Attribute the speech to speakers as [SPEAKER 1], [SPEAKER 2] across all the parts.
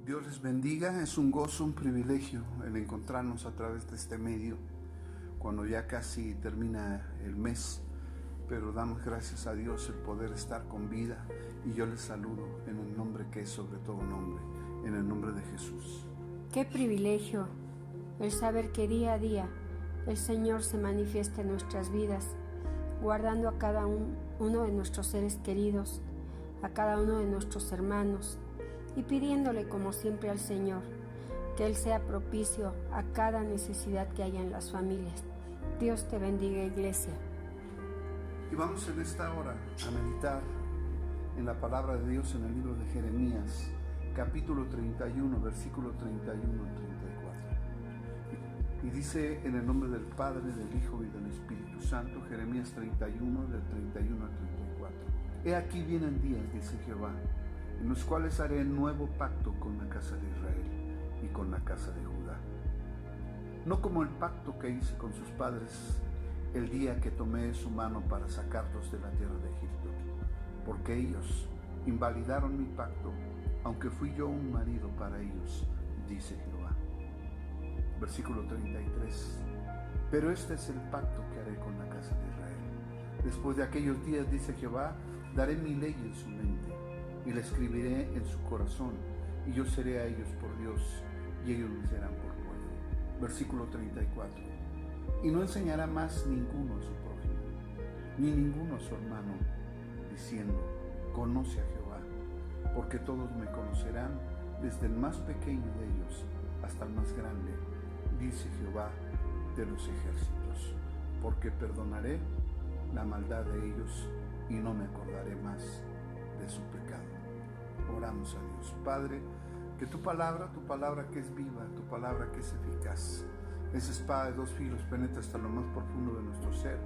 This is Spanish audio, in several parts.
[SPEAKER 1] Dios les bendiga, es un gozo, un privilegio el encontrarnos a través de este medio, cuando ya casi termina el mes, pero damos gracias a Dios el poder estar con vida, y yo les saludo en el nombre que es sobre todo nombre, en el nombre de Jesús.
[SPEAKER 2] Qué privilegio el saber que día a día el Señor se manifiesta en nuestras vidas, guardando a cada uno de nuestros seres queridos, a cada uno de nuestros hermanos, y pidiéndole como siempre al Señor que Él sea propicio a cada necesidad que haya en las familias. Dios te bendiga, iglesia.
[SPEAKER 1] Y vamos en esta hora a meditar en la palabra de Dios en el libro de Jeremías, capítulo 31, versículo 31 al 34. Y dice en el nombre del Padre, del Hijo y del Espíritu Santo, Jeremías 31, del 31 al 34. He aquí vienen días, dice Jehová, en los cuales haré nuevo pacto con la casa de Israel y con la casa de Judá. No como el pacto que hice con sus padres el día que tomé su mano para sacarlos de la tierra de Egipto, porque ellos invalidaron mi pacto, aunque fui yo un marido para ellos, dice Jehová. Versículo 33. Pero este es el pacto que haré con la casa de Israel. Después de aquellos días, dice Jehová, daré mi ley en su mente y la escribiré en su corazón, y yo seré a ellos por Dios, y ellos me serán por pueblo. Versículo 34. Y no enseñará más ninguno a su prójimo, ni ninguno a su hermano, diciendo, conoce a Jehová, porque todos me conocerán, desde el más pequeño de ellos hasta el más grande, dice Jehová de los ejércitos, porque perdonaré la maldad de ellos y no me acordaré más de su pecado. Oramos a Dios. Padre, que tu palabra que es viva, tu palabra que es eficaz, esa espada de dos filos penetra hasta lo más profundo de nuestro ser,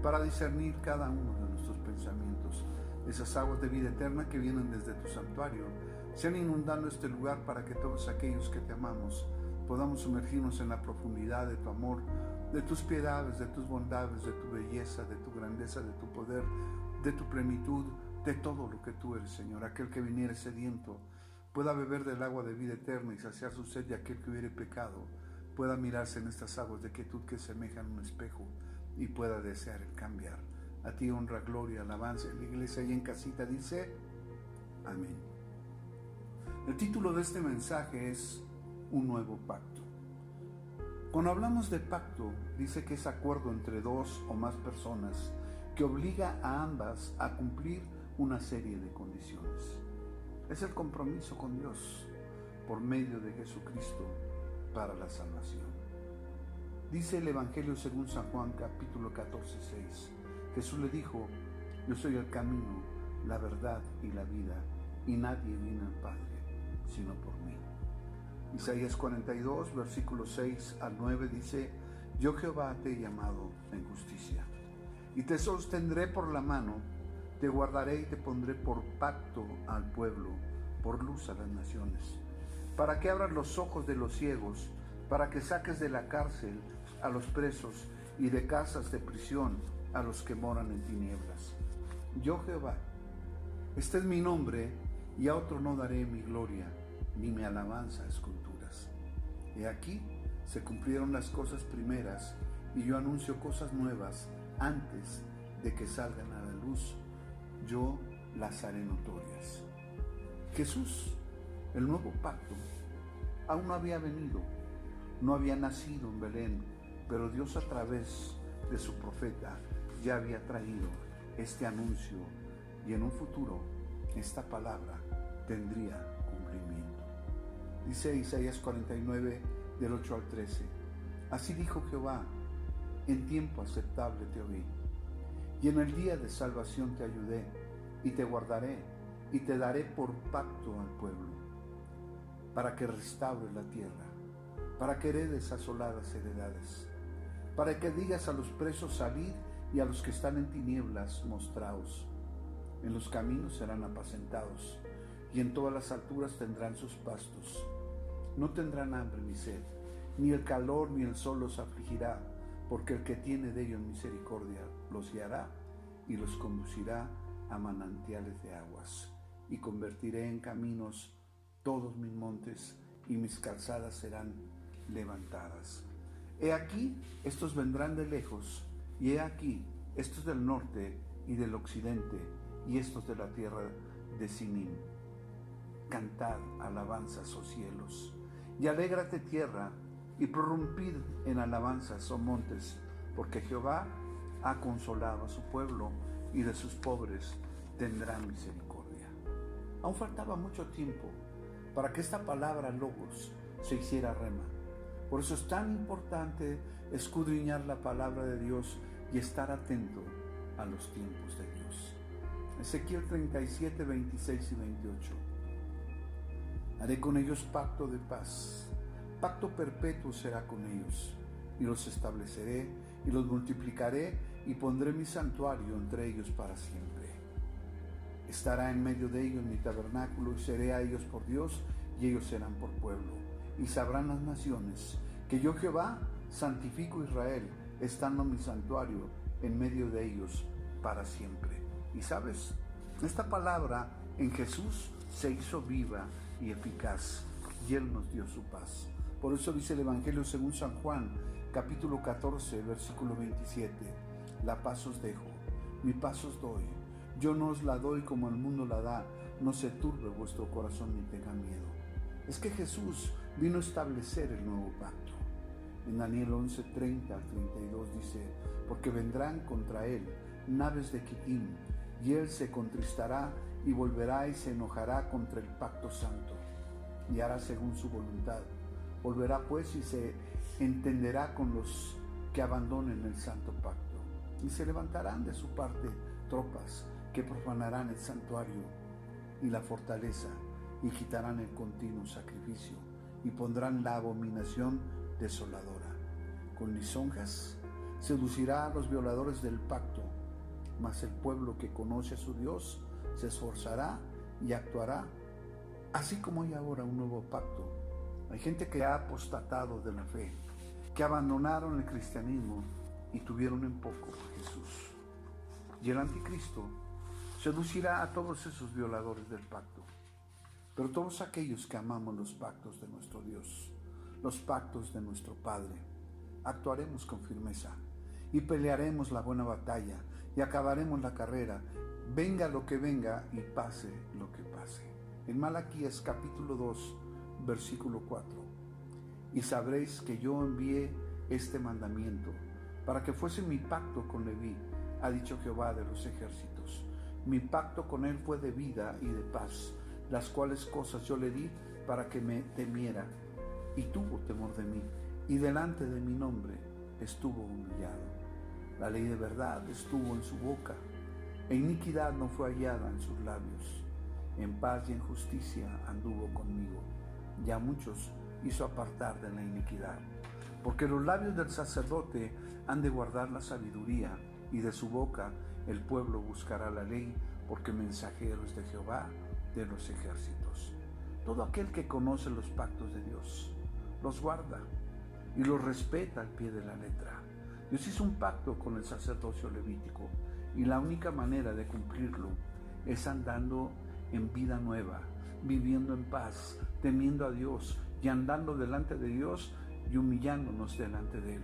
[SPEAKER 1] para discernir cada uno de nuestros pensamientos. Esas aguas de vida eterna que vienen desde tu santuario sean inundando este lugar, para que todos aquellos que te amamos podamos sumergirnos en la profundidad de tu amor, de tus piedades, de tus bondades, de tu belleza, de tu grandeza, de tu poder, de tu plenitud, de todo lo que tú eres, Señor. Aquel que viniere sediento pueda beber del agua de vida eterna y saciar su sed, y aquel que hubiere pecado pueda mirarse en estas aguas de quietud que semejan un espejo y pueda desear el cambiar. A ti honra, gloria, alabanza. En la iglesia y en casita dice amén. El título de este mensaje es Un nuevo pacto. Cuando hablamos de pacto, dice que es acuerdo entre dos o más personas que obliga a ambas a cumplir una serie de condiciones. Es el compromiso con Dios por medio de Jesucristo para la salvación. Dice el Evangelio según San Juan, capítulo 14, 6. Jesús le dijo, yo soy el camino, la verdad y la vida, y nadie viene al Padre sino por mí. Isaías 42, versículos 6 al 9 dice, yo Jehová te he llamado en justicia, y te sostendré por la mano, te guardaré y te pondré por pacto al pueblo, por luz a las naciones, para que abras los ojos de los ciegos, para que saques de la cárcel a los presos y de casas de prisión a los que moran en tinieblas. Yo Jehová, este es mi nombre, y a otro no daré mi gloria, ni mi alabanza a esculturas. He aquí, se cumplieron las cosas primeras, y yo anuncio cosas nuevas antes de que salgan a la luz. Yo las haré notorias. Jesús, el nuevo pacto, aún no había venido, no había nacido en Belén, pero Dios a través de su profeta ya había traído este anuncio, y en un futuro esta palabra tendría cumplimiento. Dice Isaías 49, del 8 al 13, así dijo Jehová, en tiempo aceptable te oí, y en el día de salvación te ayudé, y te guardaré, y te daré por pacto al pueblo, para que restaures la tierra, para que heredes asoladas heredades, para que digas a los presos salid, y a los que están en tinieblas mostraos. En los caminos serán apacentados, y en todas las alturas tendrán sus pastos. No tendrán hambre ni sed, ni el calor ni el sol los afligirá, porque el que tiene de ellos misericordia los guiará y los conducirá a manantiales de aguas, y convertiré en caminos todos mis montes y mis calzadas serán levantadas. He aquí, estos vendrán de lejos, y he aquí, estos del norte y del occidente, y estos de la tierra de Sinim. Cantad alabanzas, oh cielos, y alégrate tierra, y prorrumpid en alabanzas, oh montes, porque Jehová ha consolado a su pueblo, y de sus pobres tendrá misericordia. Aún faltaba mucho tiempo para que esta palabra logos se hiciera rema. Por eso es tan importante escudriñar la palabra de Dios y estar atento a los tiempos de Dios. Ezequiel 37, 26 y 28. Haré con ellos pacto de paz, pacto perpetuo será con ellos, y los estableceré y los multiplicaré y pondré mi santuario entre ellos para siempre. Estará en medio de ellos mi tabernáculo y seré a ellos por Dios y ellos serán por pueblo. Y sabrán las naciones que yo Jehová santifico a Israel, estando mi santuario en medio de ellos para siempre. Y sabes, esta palabra en Jesús se hizo viva y eficaz y Él nos dio su paz. Por eso dice el Evangelio según San Juan, capítulo 14, versículo 27. La paz os dejo, mi paz os doy. Yo no os la doy como el mundo la da, no se turbe vuestro corazón ni tenga miedo. Es que Jesús vino a establecer el nuevo pacto. En Daniel 11, 30 al 32 dice, porque vendrán contra él naves de Quitim, y él se contristará y volverá y se enojará contra el pacto santo, y hará según su voluntad. Volverá pues y se entenderá con los que abandonen el santo pacto, y se levantarán de su parte tropas que profanarán el santuario y la fortaleza, y quitarán el continuo sacrificio, y pondrán la abominación desoladora. Con lisonjas seducirá a los violadores del pacto, mas el pueblo que conoce a su Dios se esforzará y actuará, así como hay ahora un nuevo pacto. Hay gente que ha apostatado de la fe, que abandonaron el cristianismo y tuvieron en poco a Jesús. Y el anticristo seducirá a todos esos violadores del pacto. Pero todos aquellos que amamos los pactos de nuestro Dios, los pactos de nuestro Padre, actuaremos con firmeza y pelearemos la buena batalla y acabaremos la carrera, venga lo que venga y pase lo que pase. En Malaquías capítulo 2, versículo 4. Y sabréis que yo envié este mandamiento para que fuese mi pacto con Leví, ha dicho Jehová de los ejércitos. Mi pacto con él fue de vida y de paz, las cuales cosas yo le di para que me temiera, y tuvo temor de mí, y delante de mi nombre estuvo humillado. La ley de verdad estuvo en su boca, e iniquidad no fue hallada en sus labios. En paz y en justicia anduvo conmigo, y a muchos hizo apartar de la iniquidad. Porque los labios del sacerdote han de guardar la sabiduría, y de su boca el pueblo buscará la ley, porque mensajero es de Jehová de los ejércitos. Todo aquel que conoce los pactos de Dios, los guarda y los respeta al pie de la letra. Dios hizo un pacto con el sacerdocio levítico, y la única manera de cumplirlo es andando en vida nueva, viviendo en paz, temiendo a Dios y andando delante de Dios y humillándonos delante de Él.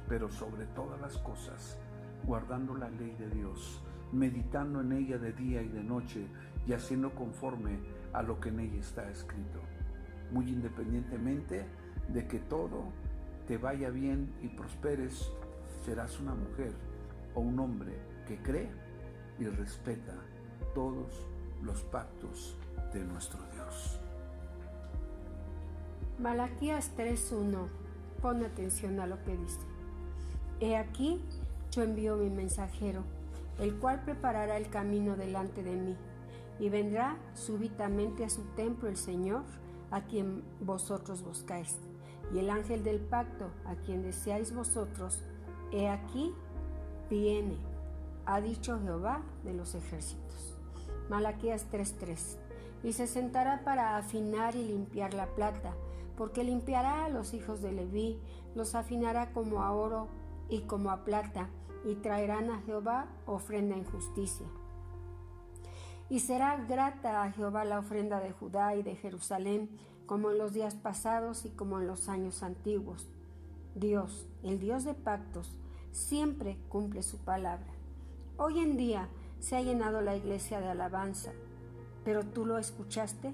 [SPEAKER 1] Pero sobre todas las cosas, guardando la ley de Dios, meditando en ella de día y de noche y haciendo conforme a lo que en ella está escrito. Muy independientemente de que todo te vaya bien y prosperes, serás una mujer o un hombre que cree y respeta todos los pactos de nuestro Dios.
[SPEAKER 2] Malaquías 3:1. Pon atención a lo que dice. He aquí, yo envío mi mensajero, el cual preparará el camino delante de mí, y vendrá súbitamente a su templo el Señor, a quien vosotros buscáis, y el ángel del pacto, a quien deseáis vosotros, he aquí, viene, ha dicho Jehová de los ejércitos. Malaquías 3:3. Y se sentará para afinar y limpiar la plata, porque limpiará a los hijos de Leví, los afinará como a oro y como a plata, y traerán a Jehová ofrenda en justicia. Y será grata a Jehová la ofrenda de Judá y de Jerusalén, como en los días pasados y como en los años antiguos. Dios, el Dios de pactos, siempre cumple su palabra. Hoy en día se ha llenado la iglesia de alabanza, pero ¿tú lo escuchaste?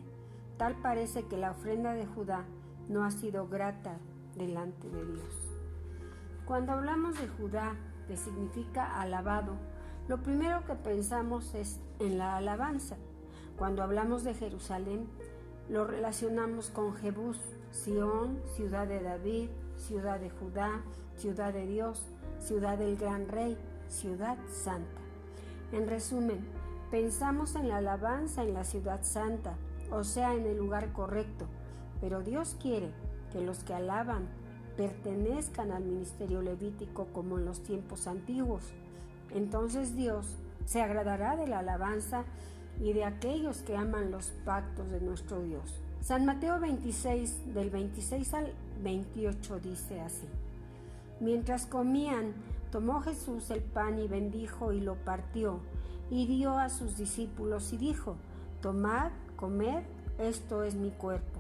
[SPEAKER 2] Tal parece que la ofrenda de Judá no ha sido grata delante de Dios. Cuando hablamos de Judá, que significa alabado, lo primero que pensamos es en la alabanza. Cuando hablamos de Jerusalén, lo relacionamos con Jebús, Sión, ciudad de David, ciudad de Judá, ciudad de Dios, ciudad del gran rey, ciudad santa. En resumen, pensamos en la alabanza en la ciudad santa, o sea, en el lugar correcto, pero Dios quiere que los que alaban pertenezcan al ministerio levítico como en los tiempos antiguos. Entonces Dios se agradará de la alabanza y de aquellos que aman los pactos de nuestro Dios. San Mateo 26, del 26 al 28 dice así: Mientras comían, tomó Jesús el pan y bendijo y lo partió y dio a sus discípulos y dijo: Tomad, comed, esto es mi cuerpo.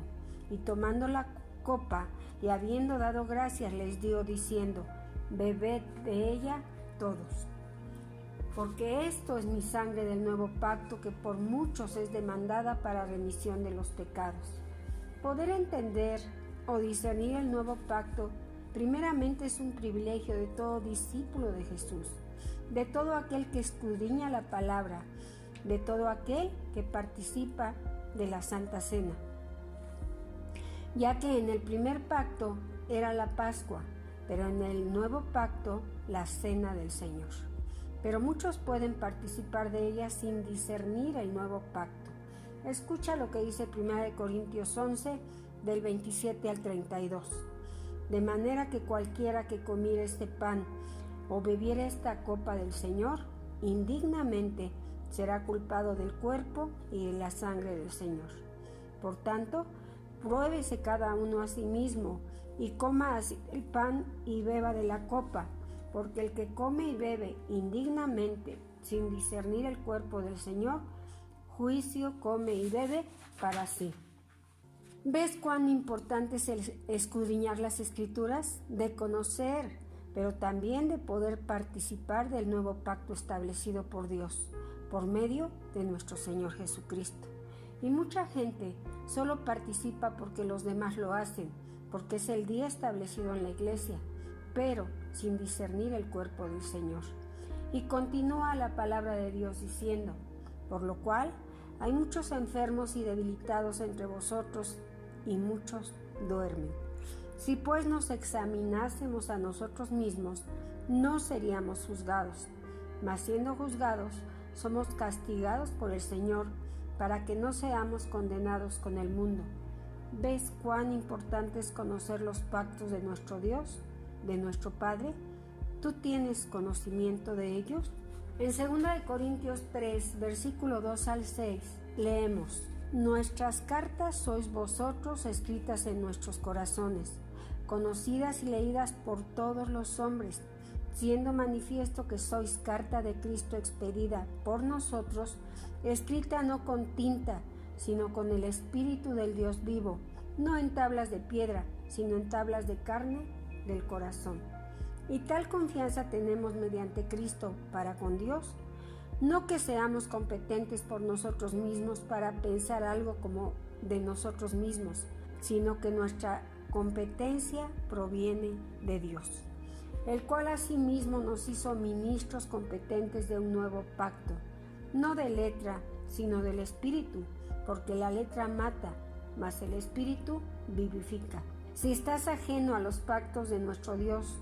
[SPEAKER 2] Y tomando la copa y habiendo dado gracias les dio diciendo: Bebed de ella todos, porque esto es mi sangre del nuevo pacto que por muchos es demandada para remisión de los pecados. Poder entender o discernir el nuevo pacto primeramente es un privilegio de todo discípulo de Jesús, de todo aquel que escudriña la palabra, de todo aquel que participa de la Santa Cena, ya que en el primer pacto era la Pascua, pero en el nuevo pacto la Cena del Señor. Pero muchos pueden participar de ella sin discernir el nuevo pacto. Escucha lo que dice 1 Corintios 11, del 27 al 32. De manera que cualquiera que comiere este pan o bebiere esta copa del Señor, indignamente será culpado del cuerpo y de la sangre del Señor. Por tanto, pruébese cada uno a sí mismo y coma así el pan y beba de la copa, porque el que come y bebe indignamente, sin discernir el cuerpo del Señor, juicio come y bebe para sí. ¿Ves cuán importante es escudriñar las Escrituras? De conocer, pero también de poder participar del nuevo pacto establecido por Dios, por medio de nuestro Señor Jesucristo. Y mucha gente solo participa porque los demás lo hacen, porque es el día establecido en la iglesia, pero sin discernir el cuerpo del Señor. Y continúa la palabra de Dios diciendo: por lo cual hay muchos enfermos y debilitados entre vosotros, y muchos duermen. Si pues nos examinásemos a nosotros mismos, no seríamos juzgados, mas siendo juzgados, somos castigados por el Señor, para que no seamos condenados con el mundo. ¿Ves cuán importante es conocer los pactos de nuestro Dios, de nuestro Padre? ¿Tú tienes conocimiento de ellos? En 2 Corintios 3, versículo 2 al 6, leemos: Nuestras cartas sois vosotros escritas en nuestros corazones, conocidas y leídas por todos los hombres, siendo manifiesto que sois carta de Cristo expedida por nosotros, escrita no con tinta, sino con el Espíritu del Dios vivo, no en tablas de piedra, sino en tablas de carne del corazón. Y tal confianza tenemos mediante Cristo para con Dios, no que seamos competentes por nosotros mismos para pensar algo como de nosotros mismos, sino que nuestra competencia proviene de Dios, el cual asimismo nos hizo ministros competentes de un nuevo pacto, no de letra, sino del Espíritu, porque la letra mata, mas el Espíritu vivifica. Si estás ajeno a los pactos de nuestro Dios,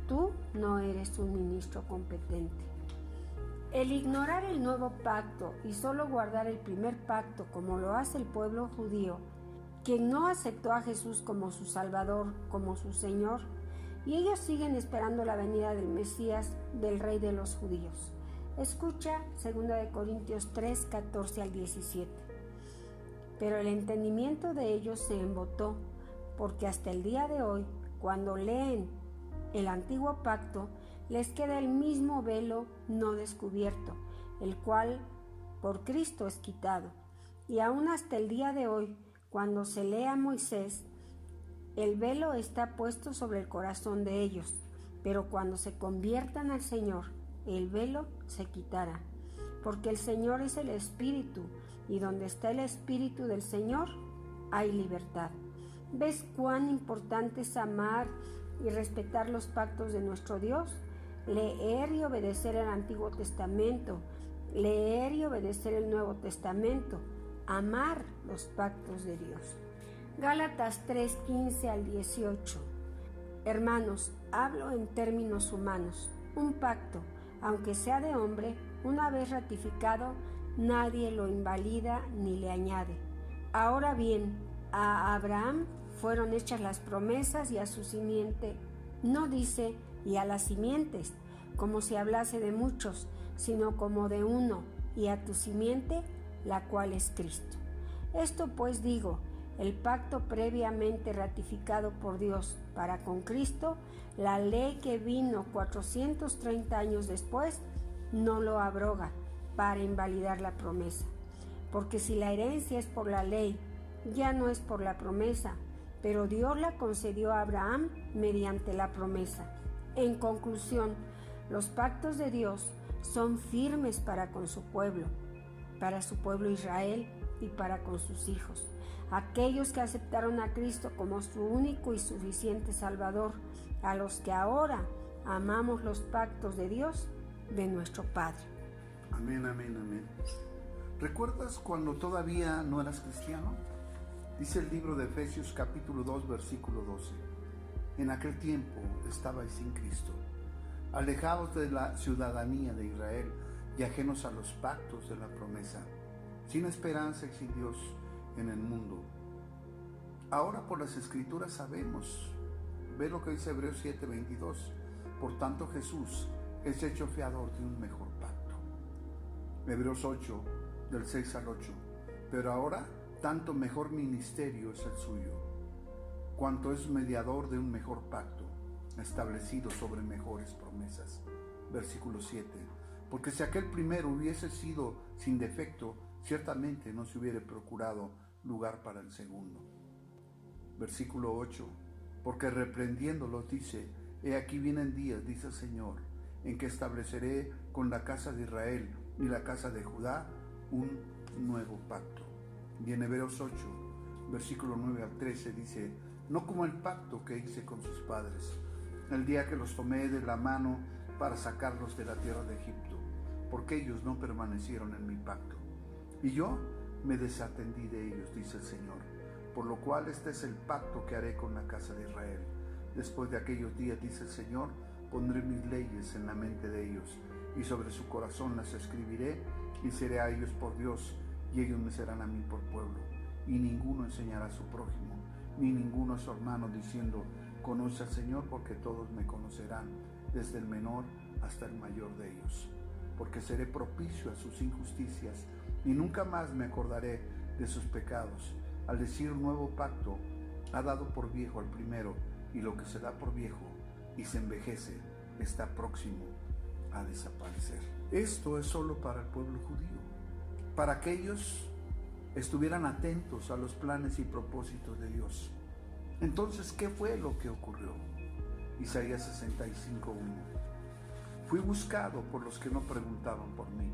[SPEAKER 2] tú no eres un ministro competente. El ignorar el nuevo pacto y solo guardar el primer pacto, como lo hace el pueblo judío, quien no aceptó a Jesús como su Salvador, como su Señor, y ellos siguen esperando la venida del Mesías, del Rey de los judíos. Escucha 2 Corintios 3, 14 al 17. Pero el entendimiento de ellos se embotó, porque hasta el día de hoy, cuando leen el antiguo pacto, les queda el mismo velo no descubierto, el cual por Cristo es quitado. Y aún hasta el día de hoy, cuando se lee a Moisés, el velo está puesto sobre el corazón de ellos, pero cuando se conviertan al Señor, el velo se quitará. Porque el Señor es el Espíritu, y donde está el Espíritu del Señor, hay libertad. ¿Ves cuán importante es amar y respetar los pactos de nuestro Dios? Leer y obedecer el Antiguo Testamento, leer y obedecer el Nuevo Testamento, amar los pactos de Dios. Gálatas 3:15 al 18. Hermanos, hablo en términos humanos. Un pacto, aunque sea de hombre, una vez ratificado, nadie lo invalida ni le añade. Ahora bien, a Abraham fueron hechas las promesas y a su simiente. No dice y a las simientes, como si hablase de muchos, sino como de uno, y a tu simiente, la cual es Cristo. Esto pues digo, el pacto previamente ratificado por Dios para con Cristo, la ley que vino 430 años después, no lo abroga para invalidar la promesa. Porque si la herencia es por la ley, ya no es por la promesa, pero Dios la concedió a Abraham mediante la promesa. En conclusión, los pactos de Dios son firmes para con su pueblo Israel y para con sus hijos, aquellos que aceptaron a Cristo como su único y suficiente Salvador, a los que ahora amamos los pactos de Dios, de nuestro Padre.
[SPEAKER 1] Amén, amén, amén. ¿Recuerdas cuando todavía no eras cristiano? Dice el libro de Efesios capítulo 2, versículo 12. En aquel tiempo estabais sin Cristo, alejados de la ciudadanía de Israel y ajenos a los pactos de la promesa, sin esperanza y sin Dios en el mundo. Ahora por las Escrituras sabemos, ve lo que dice Hebreos 7:22, por tanto Jesús es hecho fiador de un mejor pacto. Hebreos 8, del 6 al 8, pero ahora tanto mejor ministerio es el suyo, cuanto es mediador de un mejor pacto, establecido sobre mejores promesas. Versículo 7, porque si aquel primero hubiese sido sin defecto, ciertamente no se hubiera procurado lugar para el segundo. Versículo 8, porque reprendiéndolos dice, he aquí vienen días, dice el Señor, en que estableceré con la casa de Israel y la casa de Judá un nuevo pacto. Y en Hebreos 8, versículo 9 al 13 dice, no como el pacto que hice con sus padres, el día que los tomé de la mano para sacarlos de la tierra de Egipto, porque ellos no permanecieron en mi pacto. Y yo me desatendí de ellos, dice el Señor, por lo cual este es el pacto que haré con la casa de Israel. Después de aquellos días, dice el Señor, pondré mis leyes en la mente de ellos, y sobre su corazón las escribiré, y seré a ellos por Dios, y ellos me serán a mí por pueblo. Y ninguno enseñará a su prójimo, ni ninguno a su hermano, diciendo, conoce al Señor, porque todos me conocerán, desde el menor hasta el mayor de ellos. Porque seré propicio a sus injusticias, y nunca más me acordaré de sus pecados. Al decir un nuevo pacto, ha dado por viejo al primero, y lo que se da por viejo y se envejece está próximo a desaparecer. Esto es solo para el pueblo judío, para que ellos estuvieran atentos a los planes y propósitos de Dios. Entonces, ¿qué fue lo que ocurrió? Isaías 65:1. Fui buscado por los que no preguntaban por mí.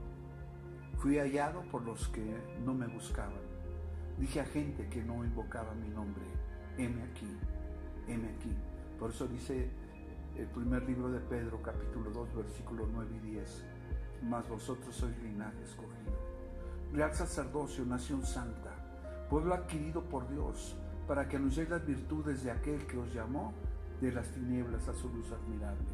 [SPEAKER 1] Fui hallado por los que no me buscaban. Dije a gente que no invocaba mi nombre, heme aquí, heme aquí. Por eso dice el primer libro de Pedro, capítulo 2, versículos 9 y 10. Mas vosotros sois linaje escogido, real sacerdocio, nación santa, pueblo adquirido por Dios, para que anunciéis las virtudes de aquel que os llamó de las tinieblas a su luz admirable.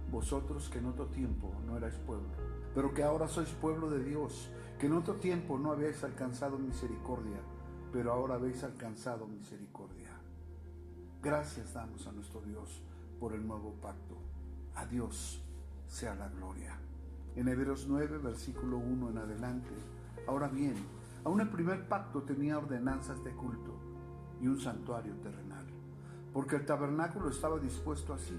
[SPEAKER 1] Vosotros que en otro tiempo no erais pueblo, pero que ahora sois pueblo de Dios, que en otro tiempo no habéis alcanzado misericordia, pero ahora habéis alcanzado misericordia. Gracias damos a nuestro Dios por el nuevo pacto. A Dios sea la gloria. En Hebreos 9, versículo 1 en adelante. Ahora bien, aún el primer pacto tenía ordenanzas de culto y un santuario terrenal, porque el tabernáculo estaba dispuesto así.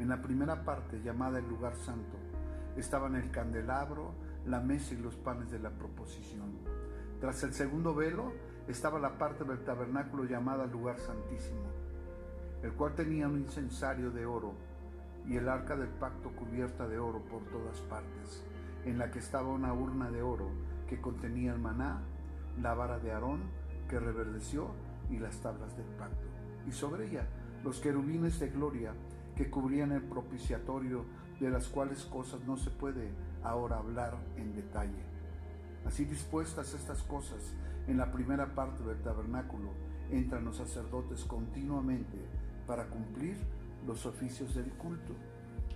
[SPEAKER 1] En la primera parte, llamada el lugar santo, estaban el candelabro, la mesa y los panes de la proposición. Tras el segundo velo estaba la parte del tabernáculo llamada lugar santísimo, el cual tenía un incensario de oro y el arca del pacto cubierta de oro por todas partes, en la que estaba una urna de oro que contenía el maná, la vara de Aarón que reverdeció y las tablas del pacto, y sobre ella los querubines de gloria que cubrían el propiciatorio, de las cuales cosas no se puede ahora hablar en detalle. Así dispuestas estas cosas, en la primera parte del tabernáculo entran los sacerdotes continuamente para cumplir los oficios del culto.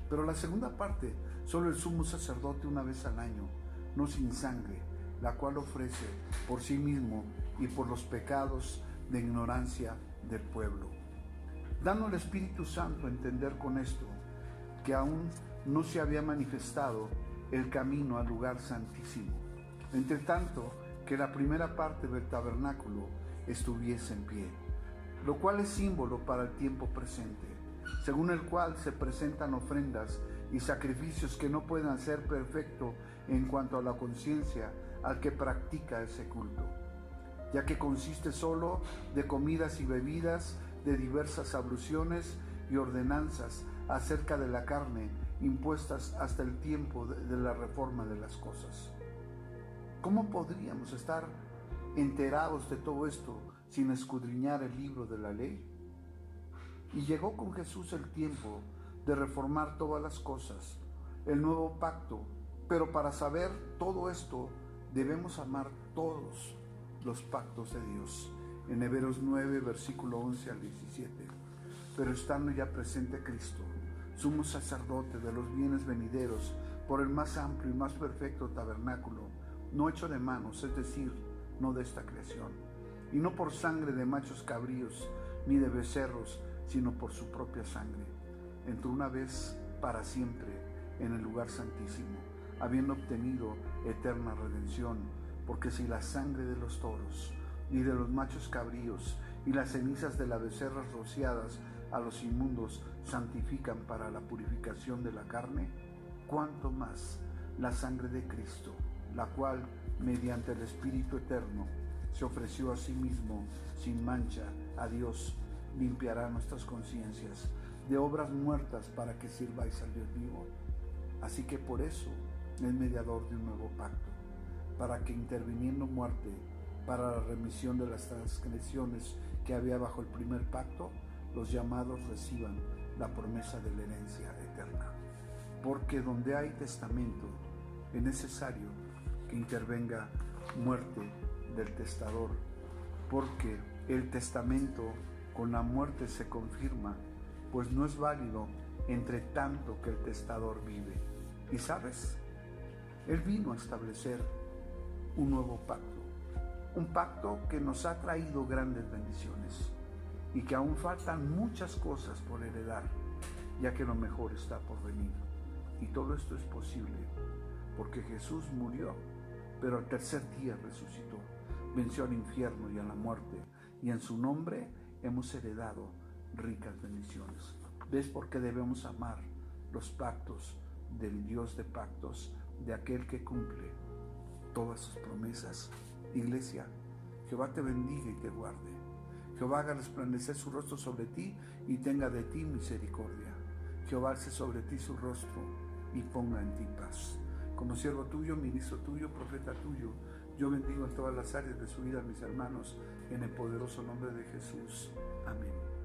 [SPEAKER 1] Pero la segunda parte, solo el sumo sacerdote una vez al año, no sin sangre, la cual ofrece por sí mismo y por los pecados de ignorancia del pueblo. Dando al Espíritu Santo a entender con esto que aún no se había manifestado el camino al lugar santísimo, entre tanto que la primera parte del tabernáculo estuviese en pie, lo cual es símbolo para el tiempo presente, según el cual se presentan ofrendas y sacrificios que no pueden hacer perfecto en cuanto a la conciencia al que practica ese culto, ya que consiste solo de comidas y bebidas, de diversas abluciones y ordenanzas acerca de la carne impuestas hasta el tiempo de la reforma de las cosas. ¿Cómo podríamos estar enterados de todo esto sin escudriñar el libro de la ley? Y llegó con Jesús el tiempo de reformar todas las cosas, el nuevo pacto, pero para saber todo esto debemos amar todos los pactos de Dios. En Hebreos 9, versículo 11 al 17. Pero estando ya presente Cristo, sumo sacerdote de los bienes venideros, por el más amplio y más perfecto tabernáculo, no hecho de manos, es decir, no de esta creación, y no por sangre de machos cabríos, ni de becerros, sino por su propia sangre, entró una vez para siempre en el lugar santísimo, habiendo obtenido eterna redención, porque si la sangre de los toros y de los machos cabríos y las cenizas de las becerras rociadas a los inmundos santifican para la purificación de la carne, cuánto más la sangre de Cristo, la cual, mediante el Espíritu eterno, se ofreció a sí mismo sin mancha a Dios, limpiará nuestras conciencias de obras muertas para que sirváis al Dios vivo. Así que por eso es mediador de un nuevo pacto, para que interviniendo muerte para la remisión de las transgresiones que había bajo el primer pacto, los llamados reciban la promesa de la herencia eterna. Porque donde hay testamento es necesario que intervenga muerte del testador, porque el testamento con la muerte se confirma, pues no es válido entre tanto que el testador vive. Y sabes, Él vino a establecer un nuevo pacto, un pacto que nos ha traído grandes bendiciones y que aún faltan muchas cosas por heredar, ya que lo mejor está por venir. Y todo esto es posible porque Jesús murió, pero al tercer día resucitó, venció al infierno y a la muerte, y en su nombre hemos heredado ricas bendiciones. ¿Ves por qué debemos amar los pactos del Dios de pactos, de aquel que cumple todas sus promesas? Iglesia, Jehová te bendiga y te guarde. Jehová haga resplandecer su rostro sobre ti y tenga de ti misericordia. Jehová alce sobre ti su rostro y ponga en ti paz. Como siervo tuyo, ministro tuyo, profeta tuyo, yo bendigo en todas las áreas de su vida a mis hermanos, en el poderoso nombre de Jesús. Amén.